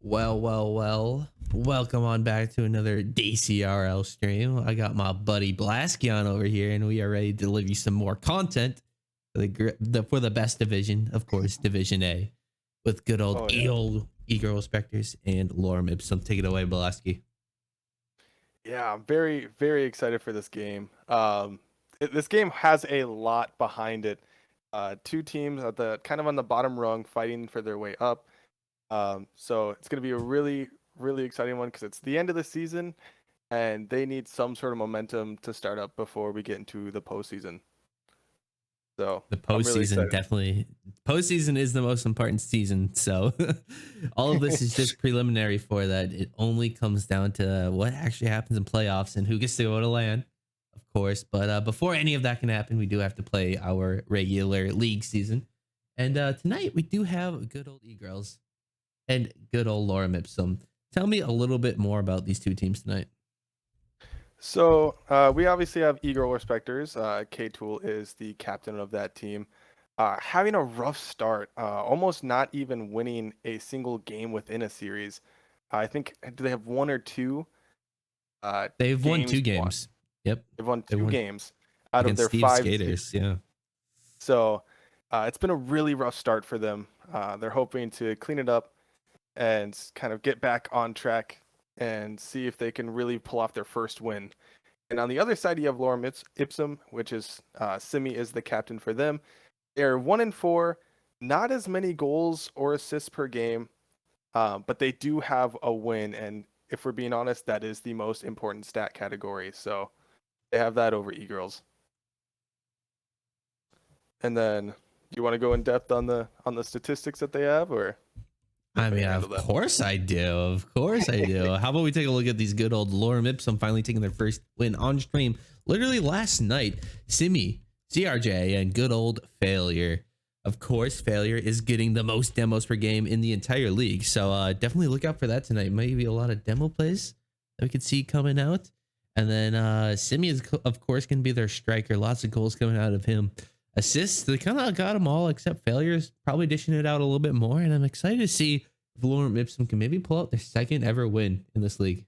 Well. Welcome on back to another DCRL stream. I got my buddy Blaskion over here, and we are ready to deliver you some more content for the best division, of course, Division A, with good old Egirl Spectres and Lorem Ipsum. Take it away, Blaski. Yeah, I'm very, very excited for this game. This game has a lot behind it. Two teams at the kind of on the bottom rung fighting for their way up. So it's going to be a really, really exciting one because it's the end of the season and they need some sort of momentum to start up before we get into the postseason. So the postseason postseason is the most important season. So all of this is just preliminary for that. It only comes down to what actually happens in playoffs and who gets to go to LAN, of course. But before any of that can happen, we do have to play our regular league season. And tonight we do have good old E-Girls and good old Lorem Ipsum. Tell me a little bit more about these two teams tonight. So we obviously have Egirl Spectres. K-Tool is the captain of that team. Having a rough start, almost not even winning a single game within a series. I think, do they have one or two? They've won 2 games. Yep. They've won two games out of their Steve 5 skaters. Yeah. So it's been a really rough start for them. They're hoping to clean it up and kind of get back on track and see if they can really pull off their first win. And on the other side, you have Lorem Ipsum, which is Simi is the captain for them. They're 1-4, not as many goals or assists per game, but they do have a win. And if we're being honest, that is the most important stat category. So they have that over E-Girls. And then, you want to go in depth on the statistics that they have, or? I mean, of course I do. Of course I do. How about we take a look at these good old Lorem Ipsum finally taking their first win on stream literally last night. Simi, CRJ, and good old Failure. Of course, Failure is getting the most demos per game in the entire league. So definitely look out for that tonight. Maybe a lot of demo plays that we could see coming out. And then Simi is, of course, going to be their striker. Lots of goals coming out of him. Assists, they kind of got them all except Failures, probably dishing it out a little bit more. And I'm excited to see if Lorem Ipsum can maybe pull out their second ever win in this league.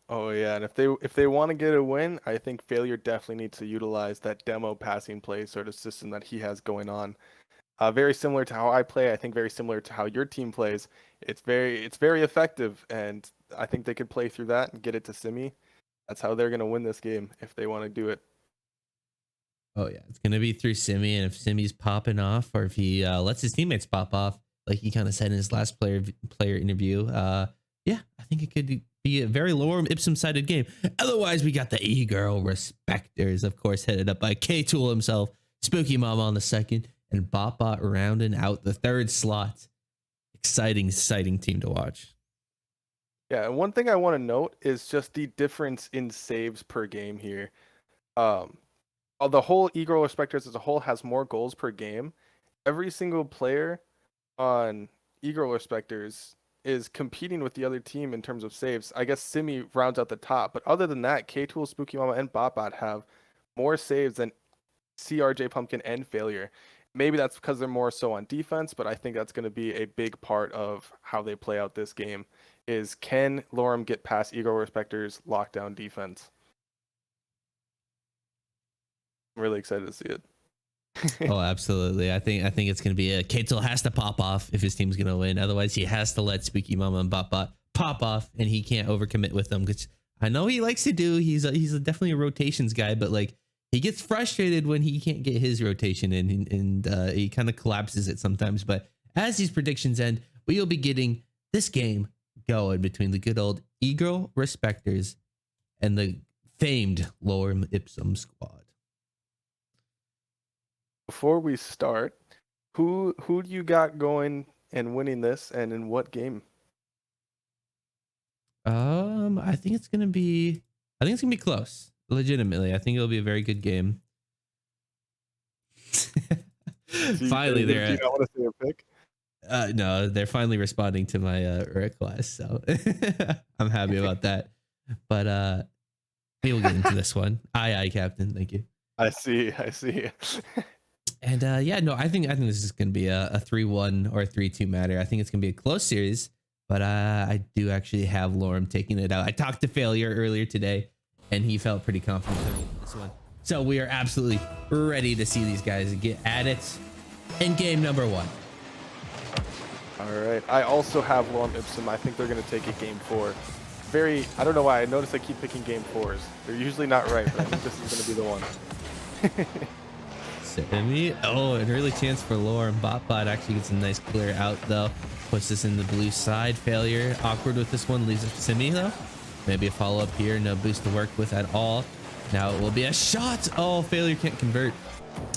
Oh yeah, and if they want to get a win, I think Failure definitely needs to utilize that demo passing play sort of system that he has going on. Very similar to how I play. I think very similar to how your team plays. It's very effective, and I think they could play through that and get it to Simi. That's how they're gonna win this game if they want to do it. Oh yeah, it's gonna be through Simi, and if Simi's popping off, or if he lets his teammates pop off, like he kind of said in his last player interview, yeah, I think it could be a very Lorem Ipsum sided game. Otherwise, we got the Egirl Respecters, of course, headed up by K-Tool himself, Spooky Mama on the second, and Botbot rounding out the third slot. Exciting team to watch. Yeah, and one thing I want to note is just the difference in saves per game here. The whole Egirl Spectres as a whole has more goals per game. Every single player on Egirl Spectres is competing with the other team in terms of saves. I guess Simi rounds out the top, but other than that, K-Tool, Spooky Mama, and Botbot have more saves than CRJ Pumpkin and Failure. Maybe that's because they're more so on defense, but I think that's going to be a big part of how they play out this game. Is can Lorem get past Egirl Spectres' lockdown defense? I'm really excited to see it. Oh, absolutely. I think it's going to be K-Tool has to pop off if his team's going to win. Otherwise, he has to let Spooky Mama and Botbot pop off, and he can't overcommit with them, which I know he likes to do. He's definitely a rotations guy, but like he gets frustrated when he can't get his rotation in, and he kind of collapses it sometimes. But as these predictions end, we will be getting this game going between the good old Egirl Respecters and the famed Lorem Ipsum squad. Before we start, who do you got going and winning this, and in what game? I think it's gonna be close. Legitimately, I think it'll be a very good game. Finally, they're. You don't want to say a pick? No, they're finally responding to my request, so I'm happy about that. But we will get into this one. Aye, Captain. Thank you. I see. And yeah, no, I think this is going to be a 3-1 or a 3-2 matter. I think it's going to be a close series. but I do actually have Lorem taking it out. I talked to Failure earlier today, and he felt pretty confident in this one. So we are absolutely ready to see these guys get at it in game number 1. All right. I also have Lorem Ipsum. I think they're going to take it game 4. I don't know why. I notice I keep picking game 4s. They're usually not right, but I think this is going to be the one. Simi. Oh, an early chance for Lorem. Botbot actually gets a nice clear out, though. Puts this in the blue side. Failure. Awkward with this one. Leaves it to Simi, though. Maybe a follow-up here. No boost to work with at all. Now it will be a shot. Oh, Failure can't convert.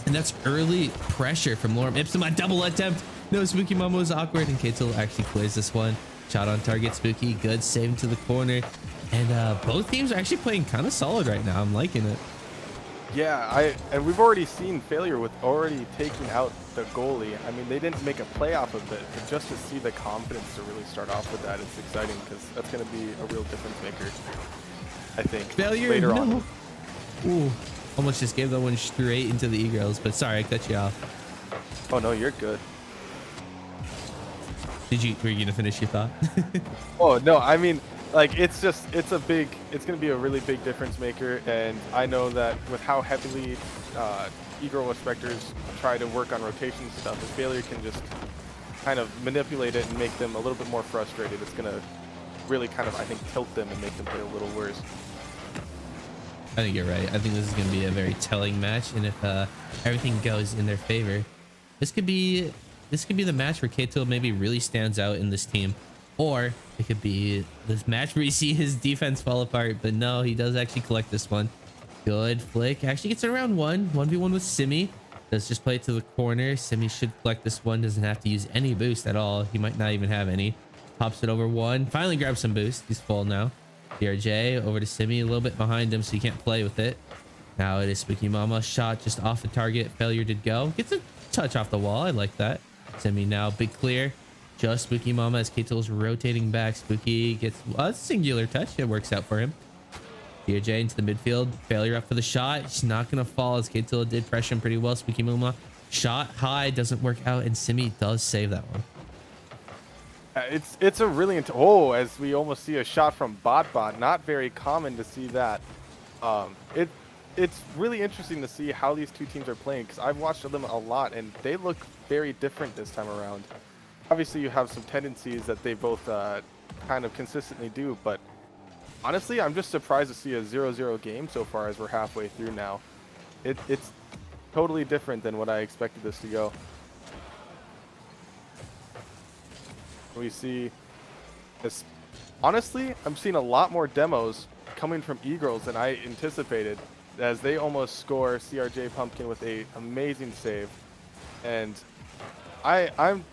And that's early pressure from Lorem Ipsum. A double attempt. No, Spooky Mama was awkward, and Katel actually plays this one. Shot on target. Spooky. Good save to the corner. And both teams are actually playing kind of solid right now. I'm liking it. Yeah, and we've already seen Failure with already taking out the goalie. I mean, they didn't make a play off of it, but just to see the confidence to really start off with that, it's exciting because that's going to be a real difference maker, I think. Failure later no. on. Ooh, almost just gave that one straight into the Egirls, but sorry, I cut you off. Oh no, you're good. Were you gonna finish your thought? Oh no, I mean, like it's gonna be a really big difference maker, and I know that with how heavily Egirl Spectres try to work on rotation stuff, if Failure can just kind of manipulate it and make them a little bit more frustrated, it's gonna really kind of, I think, tilt them and make them play a little worse. I think you're right. I think this is gonna be a very telling match, and if everything goes in their favor, this could be the match where Kato maybe really stands out in this team. Or it could be this match where you see his defense fall apart, but no, he does actually collect this one. Good flick. Actually gets it around 1v1 with Simi. Does just play it to the corner. Simi should collect this one. Doesn't have to use any boost at all. He might not even have any. Pops it over 1. Finally grabs some boost. He's full now. DRJ over to Simi, a little bit behind him, so he can't play with it. Now it is Spooky Mama. Shot just off the target. Failure did go. Gets a touch off the wall. I like that. Simi now big clear. Just Spooky Mama as Katel's rotating back. Spooky gets a singular touch. It works out for him. DRJ into the midfield. Failure up for the shot. He's not going to fall as Katel did pressure him pretty well. Spooky Mama shot high. Doesn't work out. And Simi does save that one. It's a really as we almost see a shot from Botbot. Not very common to see that. It's really interesting to see how these two teams are playing because I've watched them a lot and they look very different this time around. Obviously, you have some tendencies that they both kind of consistently do, but honestly, I'm just surprised to see a 0-0 game so far as we're halfway through now. It's totally different than what I expected this to go. We see this. Honestly, I'm seeing a lot more demos coming from Egirls than I anticipated, as they almost score CRJ Pumpkin with a amazing save, and I'm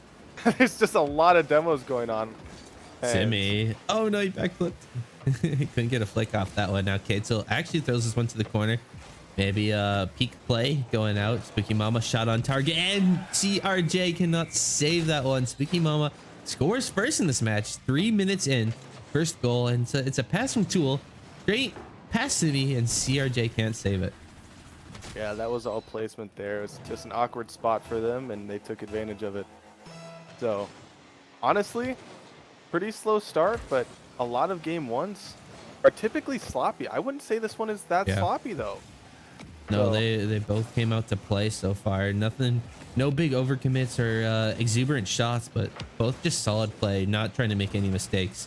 there's just a lot of demos going on. Simi. Oh no, he backflipped. He couldn't get a flick off that one. Now Katel actually throws this one to the corner. Maybe a peak play going out. Spooky Mama shot on target, and CRJ cannot save that one. Spooky Mama scores first in this match. 3 minutes in, first goal, and it's a pass from Tool, straight past Simi, and CRJ can't save it. Yeah, that was all placement there. It was just an awkward spot for them, and they took advantage of it. So, honestly, pretty slow start, but a lot of game ones are typically sloppy. I wouldn't say this one is that sloppy, though. No, they both came out to play so far. Nothing, no big overcommits or exuberant shots, but both just solid play, not trying to make any mistakes.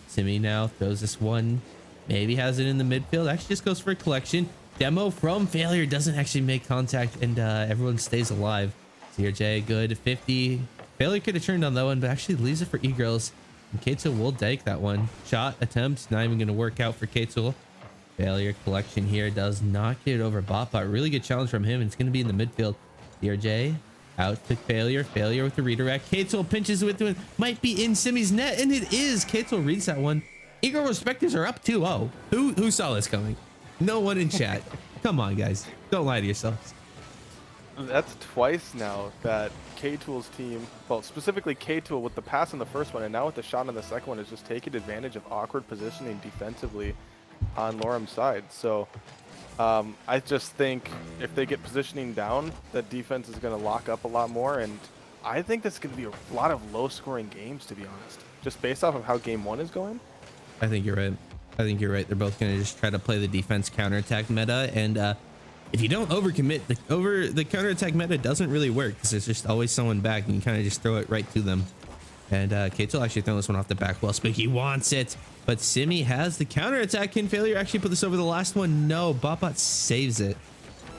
Simi now throws this one, maybe has it in the midfield. Actually just goes for a collection. Demo from Failure doesn't actually make contact, and everyone stays alive. CRJ good 50. Failure could have turned on that one, but actually leaves it for Egirls. And Katel will take that one. Shot attempt, not even going to work out for Katel. Failure collection here does not get it over Botbot. Really good challenge from him, and it's going to be in the midfield. DRJ out to Failure. Failure with the redirect. Katel pinches with it. Might be in Simi's net, and it is. Katel reads that one. Egirl Spectres are up 2-0. Who saw this coming? No one in chat. Come on, guys. Don't lie to yourselves. That's twice now that K-Tool's team, well, specifically K-Tool with the pass in the first one and now with the shot in the second one, is just taking advantage of awkward positioning defensively on Lorem's side. So I just think if they get positioning down, the defense is going to lock up a lot more, and I think this is going to be a lot of low-scoring games, to be honest. just based off of how game one is going. I think you're right. I think you're right. They're both going to just try to play the defense counterattack meta. And if you don't overcommit, the counterattack meta doesn't really work because there's just always someone back and you kind of just throw it right to them. And Kate'll actually throw this one off the back wall. Spooky wants it, but Simi has the counterattack. Can Failure actually put this over the last one? No, Botbot saves it.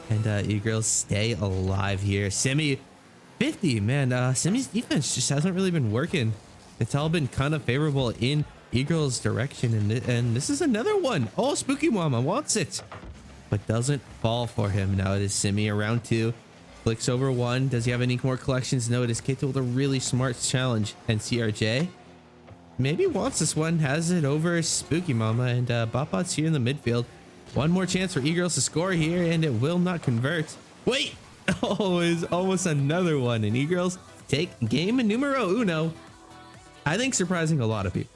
And Egirl stay alive here. Simi 50, man. Simi's defense just hasn't really been working. It's all been kind of favorable in Egirl's direction. And this is another one. Oh, Spooky Mama wants it, but doesn't fall for him. Now it is Simi around 2. Flicks over 1. Does he have any more collections? No, it is Kato with a really smart challenge. And CRJ maybe wants this one. Has it over Spooky Mama. And Botbot's here in the midfield. One more chance for Egirl to score here, and it will not convert. Wait! Oh, it's almost another one. And Egirls take game numero uno. I think surprising a lot of people.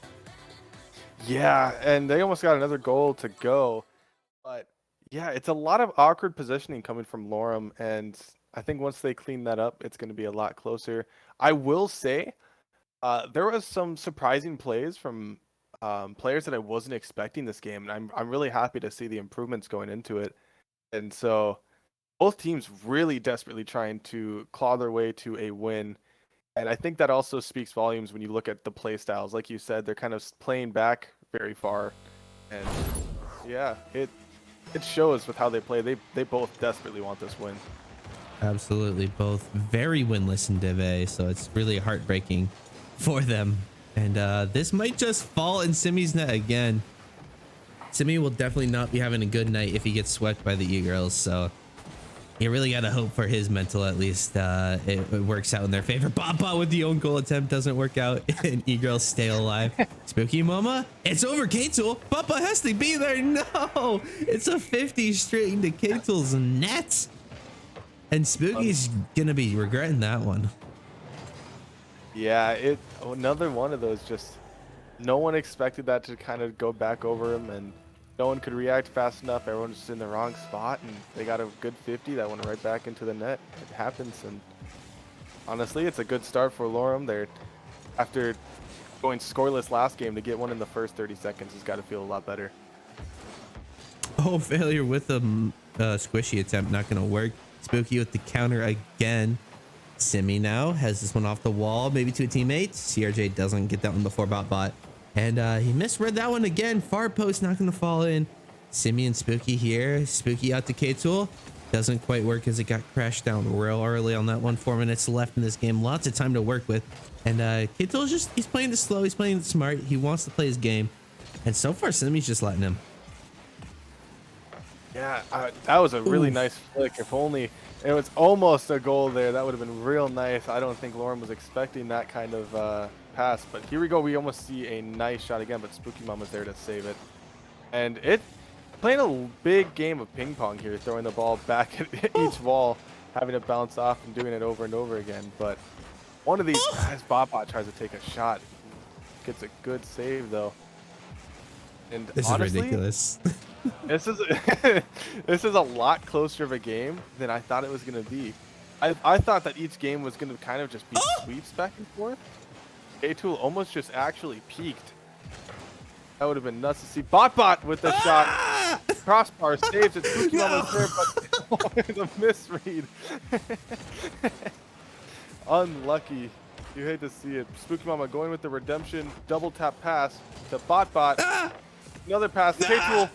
Yeah, and they almost got another goal to go. But yeah, it's a lot of awkward positioning coming from Lorem, and I think once they clean that up, it's going to be a lot closer. I will say there was some surprising plays from players that I wasn't expecting this game, and I'm really happy to see the improvements going into it. And so both teams really desperately trying to claw their way to a win. And I think that also speaks volumes when you look at the play styles. Like you said, they're kind of playing back very far. And yeah, it shows with how they play. They both desperately want this win. Absolutely, both very winless in Div A, so it's really heartbreaking for them. And this might just fall in Simi's net again. Simi will definitely not be having a good night if he gets swept by the Egirls, so you really got to hope for his mental at least. It works out in their favor. Botbot with the own goal attempt doesn't work out, and Egirls stay alive. Spooky Mama, it's over Katel. Botbot has to be there. No, it's a 50 straight into Katel's net. And Spooky's gonna be regretting that one. Yeah, another one of those, just no one expected that to kind of go back over him, and no one could react fast enough. Everyone's just in the wrong spot, and they got a good 50 that went right back into the net. It happens, and honestly, it's a good start for Lorem. They're, after going scoreless last game, to get one in the first 30 seconds has got to feel a lot better. Oh, Failure with a squishy attempt, not gonna work. Spooky with the counter again. Simi now has this one off the wall, maybe to a teammate. CRJ doesn't get that one before Botbot. And he misread that one again. Far post not going to fall in. Simi and Spooky here. Spooky out to K-Tool. Doesn't quite work as it got crashed down real early on that one. 4 minutes left in this game. Lots of time to work with. And K-Tool he's playing it slow. He's playing it smart. He wants to play his game. And so far, Simi's just letting him. Yeah, that was a really nice flick. If only it was almost a goal there, that would have been real nice. I don't think Lorem was expecting that kind of pass, but here we go. We almost see a nice shot again, but Spooky Mama's there to save it. And it playing a big game of ping pong here, throwing the ball back at each wall, having it bounce off and doing it over and over again. But one of these guys, Botbot, tries to take a shot, gets a good save though. And this honestly, is ridiculous. this is a lot closer of a game than I thought it was going to be. I thought that each game was going to kind of just be sweeps back and forth. A-Tool almost just actually peaked. That would have been nuts to see. Botbot with the shot. Crossbar saves it. Spooky Mama's there, but the misread. Unlucky. You hate to see it. Spooky Mama going with the redemption double tap pass to Botbot. Another pass to K-Tool.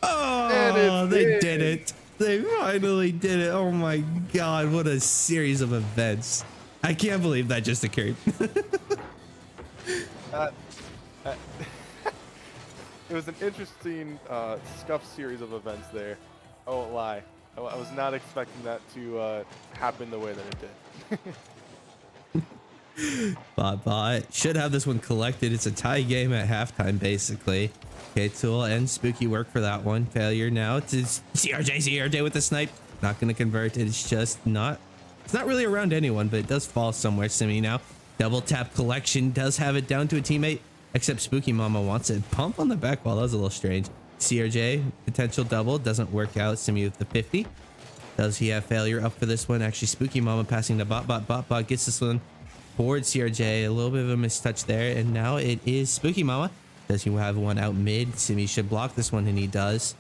Oh, they did it. They finally did it. Oh my god, what a series of events. I can't believe that just occurred. It was an interesting scuffed series of events there. I won't lie. I was not expecting that to happen the way that it did. Botbot should have this one collected. It's a tie game at halftime, basically. K-Tool and Spooky work for that one. Failure now to CRJ with the snipe. Not going to convert. It's just not. It's not really around anyone, but it does fall somewhere. Simi now. Double tap collection. Does have it down to a teammate, except Spooky Mama wants it. Pump on the back wall. That was a little strange. CRJ, potential double. Doesn't work out. Simi with the 50. Does he have Failure up for this one? Actually, Spooky Mama passing to Botbot. Botbot gets this one. towards CRJ. A little bit of a mistouch there. And now it is Spooky Mama. Does he have one out mid? Simi should block this one, and he does.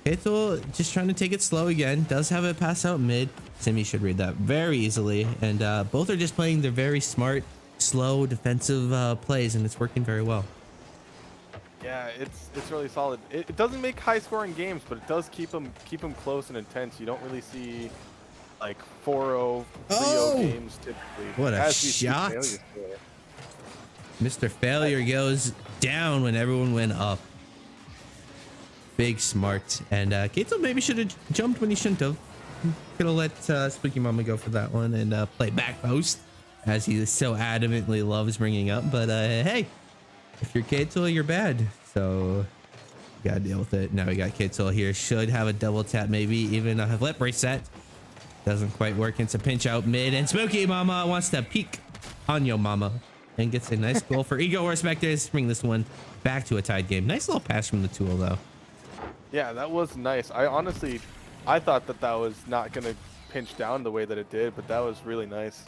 Keito just trying to take it slow again. Does have it pass out mid. Simi should read that very easily. And both are just playing their very smart, slow defensive plays, and it's working very well. Yeah, it's really solid. It doesn't make high scoring games, but it does keep them close and intense. You don't really see like 4-0, 3-0 games typically. What a shot. Mr. Failure goes down when everyone went up. Big smart. And Keito maybe should have jumped when he shouldn't have. Could have let Spooky Mama go for that one and play back post, as he so adamantly loves bringing up. But hey, if you're Keito, you're bad. So you gotta deal with it. Now we got Keito here. Should have a double tap, maybe even a flip reset. Doesn't quite work. It's a pinch out mid, and Spooky Mama wants to peek on your mama and gets a nice goal for Ego Respecters. Bring this one back to a tied game. Nice little pass from the tool though. Yeah, that was nice. I thought that was not gonna pinch down the way that it did, but that was really nice.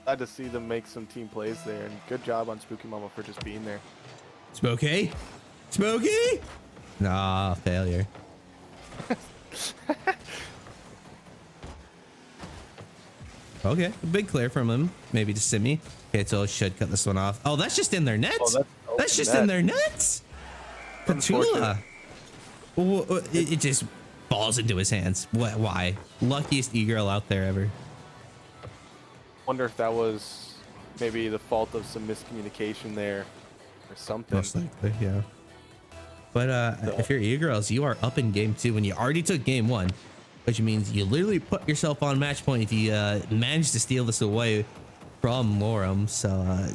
Glad to see them make some team plays there, and good job on Spooky Mama for just being there. Smokey? Smokey? Nah, failure. Okay, a big clear from him. Maybe to Simi. Keito should cut this one off. Oh, that's just in their nets? Oh, that's just in their nets? Patula. It just falls into his hands. Why? Luckiest Egirl out there ever. Wonder if that was maybe the fault of some miscommunication there or something. Most likely, yeah. But if you're Egirls, you are up in game 2 when you already took game 1, which means you literally put yourself on match point if you manage to steal this away from Lorem. So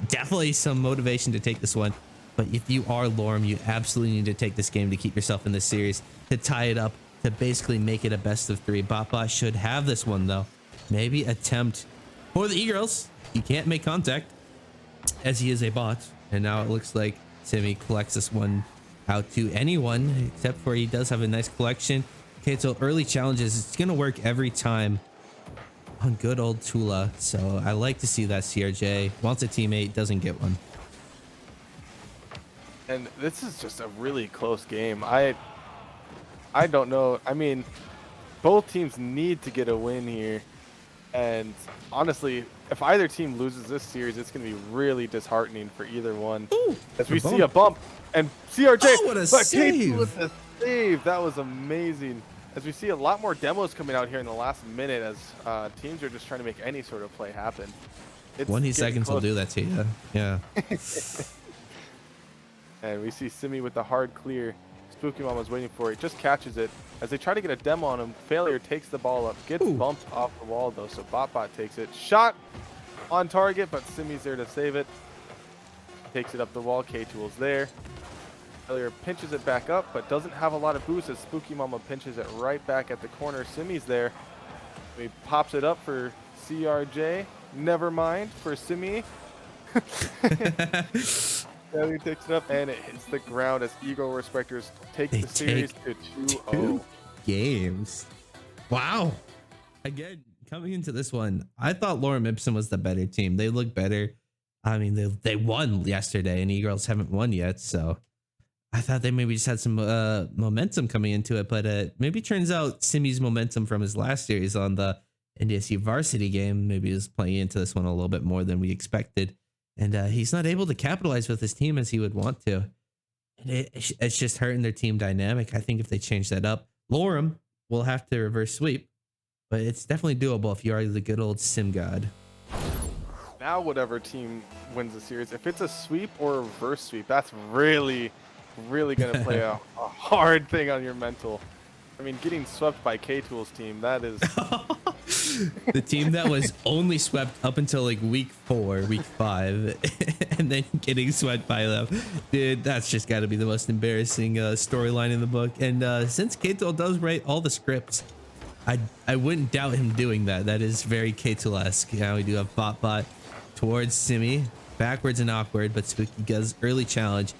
definitely some motivation to take this one. But if you are Lorem, you absolutely need to take this game to keep yourself in this series, to tie it up, to basically make it a best of 3. Botbot should have this one though. Maybe attempt for the Egirls. He can't make contact as he is a bot. And now it looks like Simi collects this one out to anyone, except for he does have a nice collection. Okay, so early challenges, it's going to work every time on good old Tula. So I like to see that CRJ wants a teammate, doesn't get one. And this is just a really close game. I don't know. I mean, both teams need to get a win here. And honestly, if either team loses this series, it's going to be really disheartening for either one. Ooh, as we see a bump and CRJ, oh, what a save. with the save. That was amazing. As we see a lot more demos coming out here in the last minute, as teams are just trying to make any sort of play happen. 20 seconds will do that to you. Yeah. And we see Simi with the hard clear. Spooky Mama's waiting for it. Just catches it. As they try to get a demo on him, Failure takes the ball up. Gets bumped off the wall, though, so Botbot takes it. Shot on target, but Simi's there to save it. Takes it up the wall. K-Tool's there. Failure pinches it back up, but doesn't have a lot of boost as Spooky Mama pinches it right back at the corner. Simi's there. He pops it up for CRJ. Never mind for Simi. Failure takes it up, and it hits the ground as Ego Respecters take the series to 2-0. 2 games. Wow. Again, coming into this one, I thought Lorem Ipsum was the better team. They look better. I mean, they won yesterday, and E-Girls haven't won yet, so I thought they maybe just had some momentum coming into it, but maybe turns out Simi's momentum from his last series on the NDSU varsity game maybe is playing into this one a little bit more than we expected. And he's not able to capitalize with his team as he would want to. And it's just hurting their team dynamic. I think if they change that up, Lorem will have to reverse sweep. But it's definitely doable if you are the good old sim god. Now whatever team wins the series, if it's a sweep or a reverse sweep, that's really, really going to play a hard thing on your mental. I mean, getting swept by K-Tool's team, that is... The team that was only swept up until like week 4, week 5, and then getting swept by them. Dude, that's just got to be the most embarrassing storyline in the book. And since K-Tool does write all the scripts, I wouldn't doubt him doing that. That is very K-Tool-esque. Now we do have Botbot towards Simi, backwards and awkward, but Spooky does early challenge.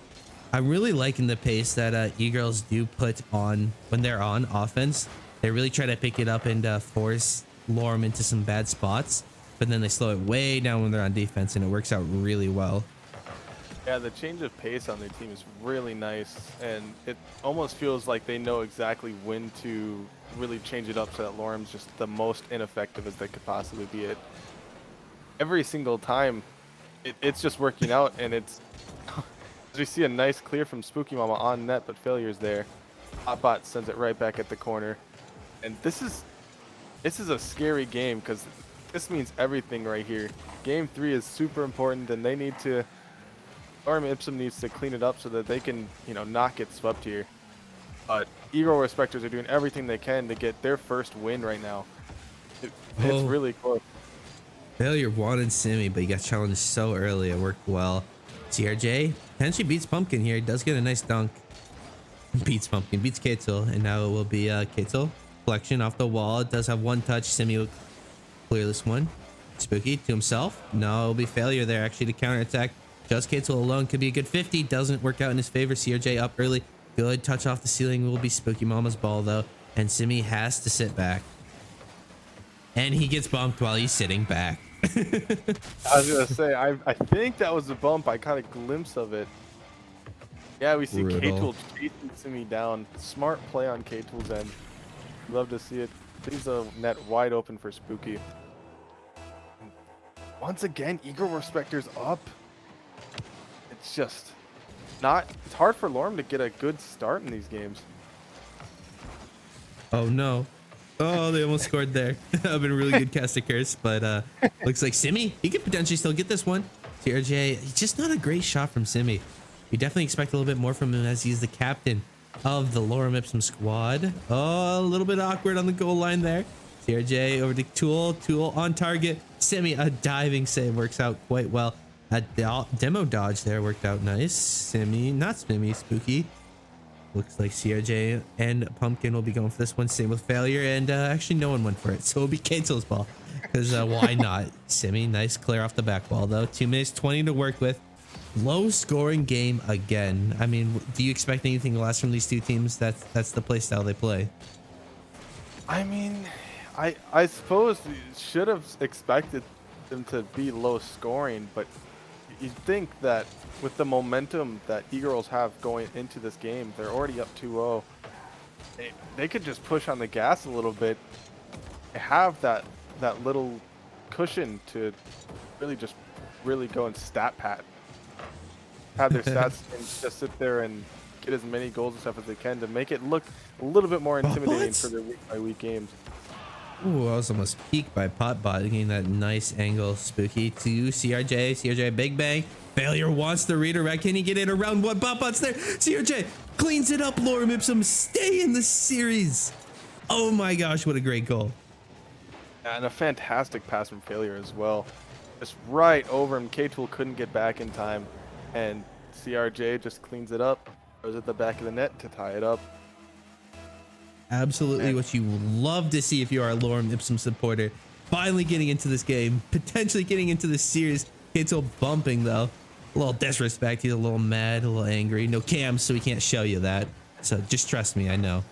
I'm really liking the pace that E-Girls do put on when they're on offense. They really try to pick it up and force Lorem into some bad spots. but then they slow it way down when they're on defense, and it works out really well. Yeah, the change of pace on their team is really nice, and it almost feels like they know exactly when to really change it up so that Lorem's just the most ineffective as they could possibly be at. Every single time, it's just working out, and it's as we see a nice clear from Spooky Mama on net, but failures there. Hotbot sends it right back at the corner, and this is a scary game because this means everything right here. Game 3 is super important, and they need to. Lorem Ipsum needs to clean it up so that they can, not get swept here. But Egirl Respecters are doing everything they can to get their first win right now. It's really close. Failure wanted Simi, but he got challenged so early. It worked well. CRJ potentially beats Pumpkin here. He does get a nice dunk. Beats Pumpkin, beats Katel, and now it will be Katel. Collection off the wall. It does have one touch. Simi will clear this one. Spooky to himself. No, it'll be failure there actually to counterattack. Just Katel alone could be a good 50. Doesn't work out in his favor. CRJ up early. Good touch off the ceiling will be Spooky Mama's ball though. And Simi has to sit back. And he gets bumped while he's sitting back. I was going to say, I think that was a bump. I caught a glimpse of it. Yeah, we see Katel chasing Simi down. Smart play on Katel's end. Love to see it. Leaves a net wide open for Spooky. Once again, Egirl Respecters up. It's just it's hard for Lorem to get a good start in these games. Oh no. Oh, they almost scored there. That would have been a really good cast of curse, but looks like Simi, he could potentially still get this one. CRJ, just not a great shot from Simi. We definitely expect a little bit more from him as he's the captain of the Lorem Ipsum squad. Oh, a little bit awkward on the goal line there. CRJ over to Tool. Tool on target. Simi, a diving save works out quite well. A demo dodge there worked out nice. Simi, not Simi, Spooky. Looks like CRJ and Pumpkin will be going for this one. Same with failure, and actually no one went for it, so it'll be Katel's ball. Because why not? Simi, nice clear off the back wall though. 2 minutes 20 to work with. Low scoring game again. I mean, do you expect anything less from these two teams? That's the play style they play. I mean, I suppose you should have expected them to be low scoring, but you'd think that with the momentum that Egirls have going into this game, they're already up 2-0. They could just push on the gas a little bit. They have that little cushion to really go and stat pad. Have their stats and just sit there and get as many goals and stuff as they can to make it look a little bit more intimidating for their week-by-week games. Ooh, I was almost peaked by Potbot getting that nice angle. Spooky to CRJ. CRJ big bang. Failure wants the redirect. Can he get it around one? Potbot's there. CRJ cleans it up. Lorem Ipsum stay in the series. Oh my gosh, what a great goal. And a fantastic pass from failure as well. Just right over him. K-Tool couldn't get back in time. And CRJ just cleans it up. Goes at the back of the net to tie it up. Absolutely what you love to see if you are a Lorem Ipsum supporter. Finally getting into this game, potentially getting into this series. Katel bumping though. A little disrespect. He's a little mad, a little angry. No cams, so he can't show you that. So just trust me, I know.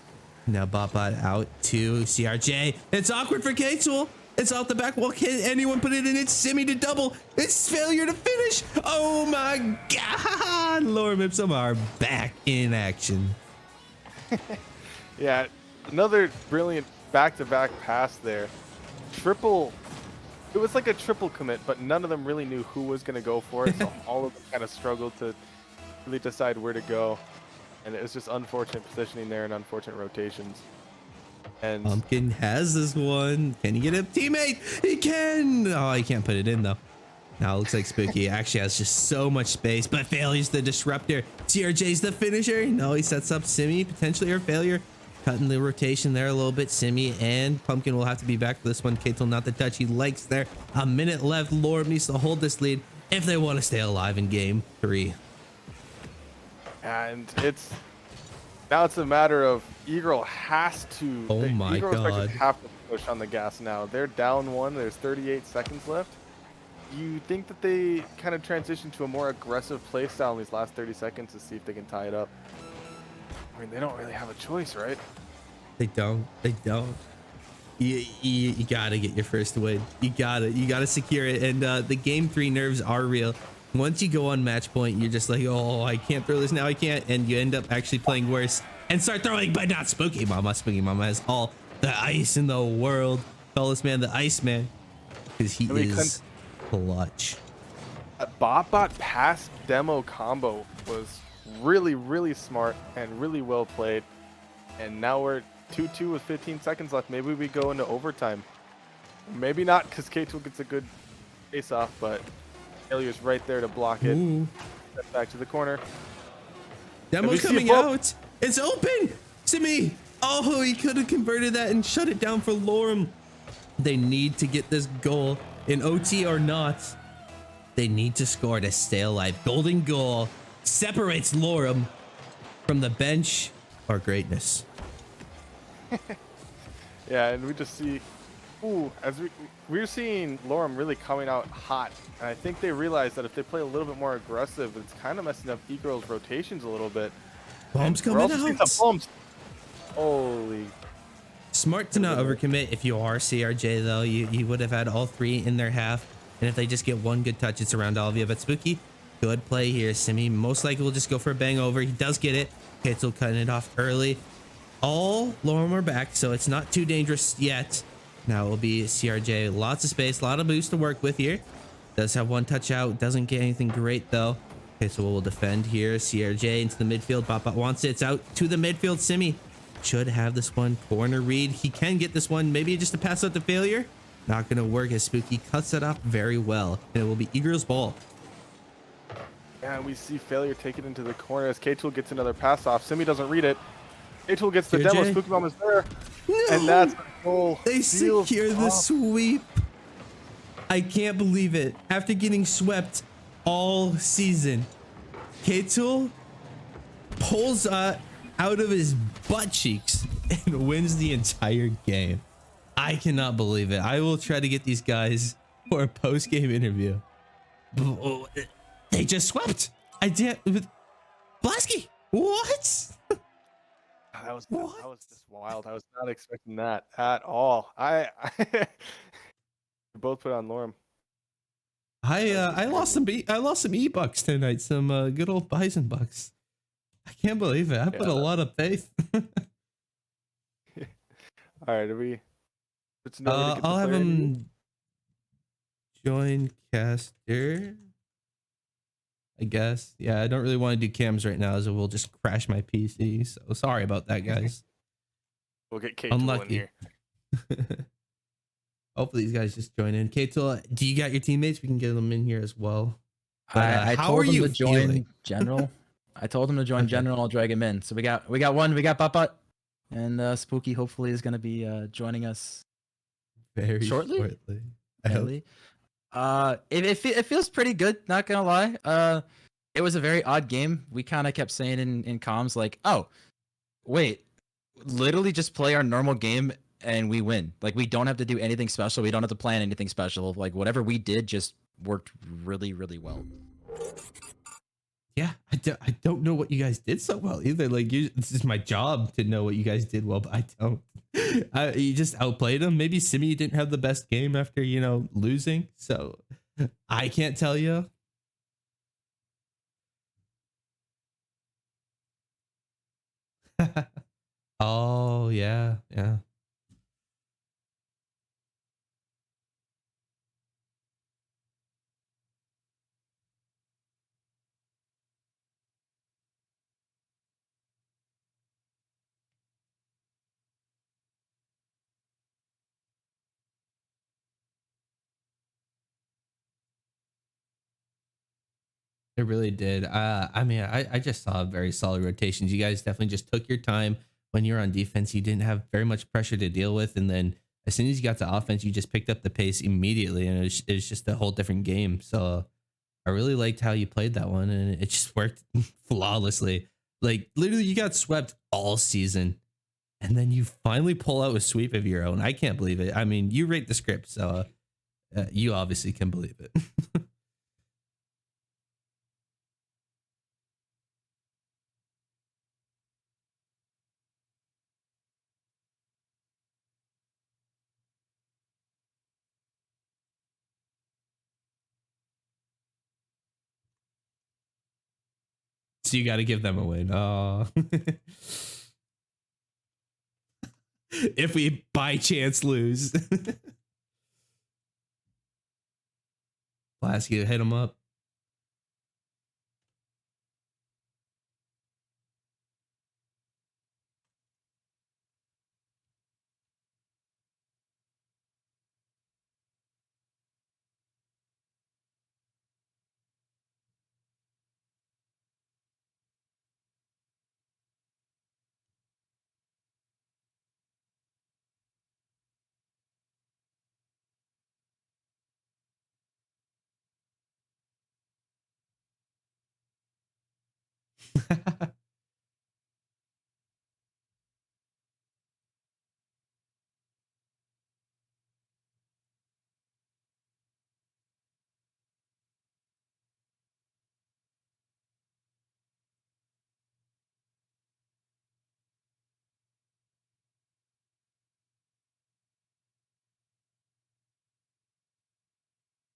Now Botbot out to CRJ. It's awkward for Katel. It's off the back wall. Can anyone put it in? It's Simi to double. It's failure to finish. Oh my God. Lorem Ipsum are back in action. Yeah. Another brilliant back-to-back pass there. It was like a triple commit, but none of them really knew who was going to go for it. So all of them kind of struggled to really decide where to go. And it was just unfortunate positioning there and unfortunate rotations. And Pumpkin has this one. Can he get a teammate? He can. Oh, he can't put it in though. Now it looks like Spooky actually has just so much space, but failure's the disruptor. CRJ's the finisher. No, he sets up Simi, potentially, or failure. Cutting the rotation there a little bit. Simi and Pumpkin will have to be back for this one. Katel not the touch he likes there. A minute left. Lorem needs to hold this lead if they want to stay alive in game 3. And now it's a matter of Egirl has to. Oh my God. Have to push on the gas now. They're down 1. There's 38 seconds left. You think that they kind of transition to a more aggressive play style in these last 30 seconds to see if they can tie it up? I mean, they don't really have a choice, right? They don't. You gotta get your first win. You gotta secure it. And the game 3 nerves are real. Once you go on match point, you're just like, oh, I can't throw this now. I can't. And you end up actually playing worse and start throwing, but not Spooky Mama. Spooky Mama has all the ice in the world. Call this man the Ice Man because he is clutch. That bot pass demo combo was really, really smart and really well played. And now we're 2-2 with 15 seconds left. Maybe we go into overtime. Maybe not, because K2 gets a good face off, but Failure's right there to block it. Ooh. Step back to the corner. Demo's coming out. It's open. Simi. Oh, he could have converted that and shut it down for Lorem. They need to get this goal in OT or not. They need to score to stay alive. Golden goal separates Lorem from the bench or greatness. Yeah, and we just see, as we're seeing Lorem really coming out hot, and I think they realize that if they play a little bit more aggressive, it's kind of messing up Egirl's rotations a little bit. Bombs coming out. The bombs. Holy. Smart to not overcommit. If you are CRJ though, you would have had all 3 in their half, and if they just get one good touch, it's around all of you. But Spooky, good play here. Simi most likely will just go for a bang over. He does get it. Kitzel cutting it off early. All Lorem are back, so it's not too dangerous yet. Now it will be CRJ. Lots of space, a lot of boost to work with here. Does have one touch out, doesn't get anything great though. Okay, so we'll defend here. CRJ into the midfield. Papa wants it. It's out to the midfield. Simi should have this one. Corner read. He can get this one. Maybe just a pass out to Failure. Not going to work as Spooky cuts it off very well. And it will be Egirl's ball. Yeah, and we see Failure take it into the corner as K-Tool gets another pass off. Simi doesn't read it. K-Tool gets the demo. Spooky Bomb is there. No! And that's the goal. They secure the sweep. I can't believe it. After getting swept all season, K-Tool pulls out of his butt cheeks and wins the entire game. I cannot believe it. I will try to get these guys for a post-game interview. They just swept. I did with Blasky. What? That was just wild. I was not expecting that at all. I we both put on Lorem. I lost some E-bucks tonight. Some good old Bison bucks. I can't believe it. I put a lot of faith. All right, I'll have him join caster. I guess. Yeah, I don't really want to do cams right now, so we'll just crash my PC. So sorry about that, guys. We'll get K-Tool in here. Hopefully these guys just join in. K-Tool, do you got your teammates? We can get them in here as well. But, I told him to join General. I told him to join General. I'll drag him in. So we got one. We got Papa, and Spooky hopefully is going to be joining us very shortly. It feels pretty good, not gonna lie. It was a very odd game. We kind of kept saying in comms like, oh wait, literally just play our normal game and we win. Like, we don't have to do anything special. We don't have to plan anything special. Like, whatever we did just worked really, really well. Yeah, I don't know what you guys did so well either. Like, this is my job to know what you guys did well, but I don't. You just outplayed them. Maybe Simi didn't have the best game after, losing. So I can't tell you. Oh, yeah. It really did. I mean, I just saw very solid rotations. You guys definitely just took your time. When you're on defense, you didn't have very much pressure to deal with. And then as soon as you got to offense, you just picked up the pace immediately. And it was just a whole different game. So I really liked how you played that one. And it just worked flawlessly. Like, literally, you got swept all season. And then you finally pull out a sweep of your own. I can't believe it. I mean, you rate the script. So you obviously can believe it. So you got to give them a win. Oh. If we by chance lose. Lasky, hit him up.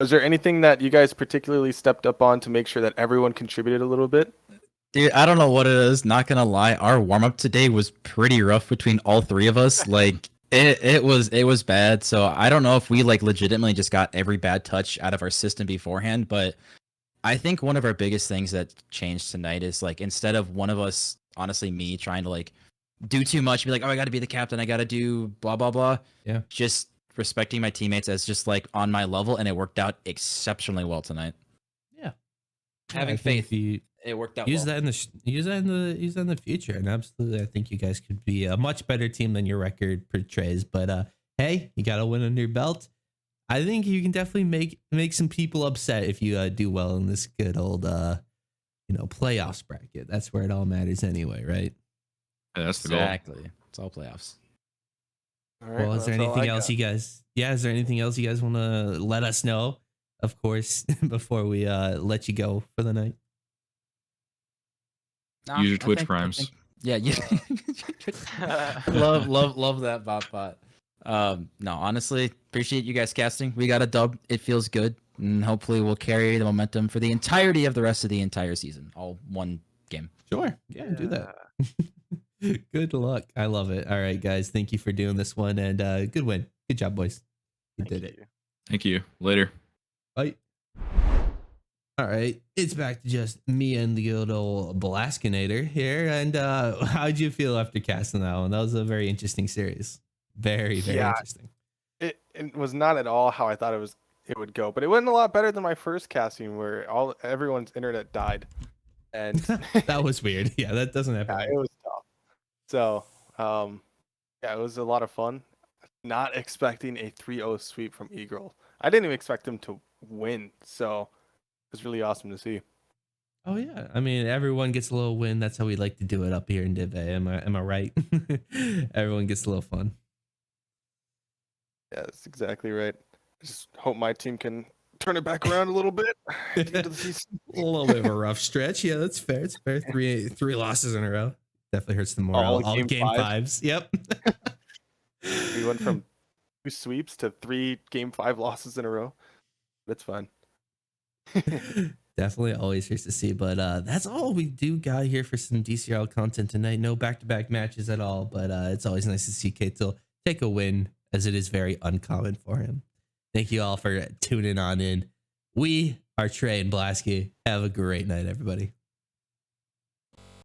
Is there anything that you guys particularly stepped up on to make sure that everyone contributed a little bit? Dude, I don't know what it is. Not gonna lie, our warm up today was pretty rough between all three of us. Like it was bad. So I don't know if we like legitimately just got every bad touch out of our system beforehand. But I think one of our biggest things that changed tonight is like instead of one of us, honestly, me trying to like do too much, be like, oh, I got to be the captain, I got to do blah blah blah. Yeah. Just respecting my teammates as just like on my level, and it worked out exceptionally well tonight. Yeah. Having I think faith. if you It worked out. use well. that in the use that in the future, and absolutely, I think you guys could be a much better team than your record portrays. But hey, you got to win under your belt. I think you can definitely make some people upset if you do well in this good old playoffs bracket. That's where it all matters anyway, right? Yeah, that's the goal. Exactly. It's all playoffs. All right, Well, is there that's all anything I else got. you guys? Yeah, is there anything else you guys want to let us know? Of course, before we let you go for the night. Nah, Use your I Twitch think- primes. Yeah, love that bot. No, honestly, appreciate you guys casting. We got a dub. It feels good, and hopefully we'll carry the momentum for the entirety of the rest of the entire season. All one game. Sure. Yeah, do that. Good luck. I love it. All right, guys. Thank you for doing this one, and good win. Good job, boys. You did it. Thank you. Later. Bye. All right, it's back to just me and the good old Blaskinator here. And how'd you feel after casting that one? That was a very interesting series. Very Yeah. interesting. It was not at all how I thought it would go, but it went a lot better than my first casting where everyone's internet died, and That was weird. Yeah, that doesn't happen. yeah, it was tough. So yeah, it was a lot of fun. Not expecting a 3-0 sweep from Egirl. I didn't even expect them to win, so it was really awesome to see. Oh yeah, I mean everyone gets a little win. That's how we like to do it up here in Div A. Am I right? Everyone gets a little fun. Yeah, that's exactly right. I just hope my team can turn it back around a little bit at the end of the season. A little bit of a rough stretch. Yeah, that's fair. It's fair. Three losses in a row. Definitely hurts the morale. All game fives. Yep. We went from 2 sweeps to 3 game 5 losses in a row. That's fun. Definitely always hurts to see, but that's all we do got here for some DCRL content tonight. No back-to-back matches at all, but it's always nice to see Katel take a win, as it is very uncommon for him. Thank you all for tuning on in. We are Trey and Blasky. Have a great night, everybody.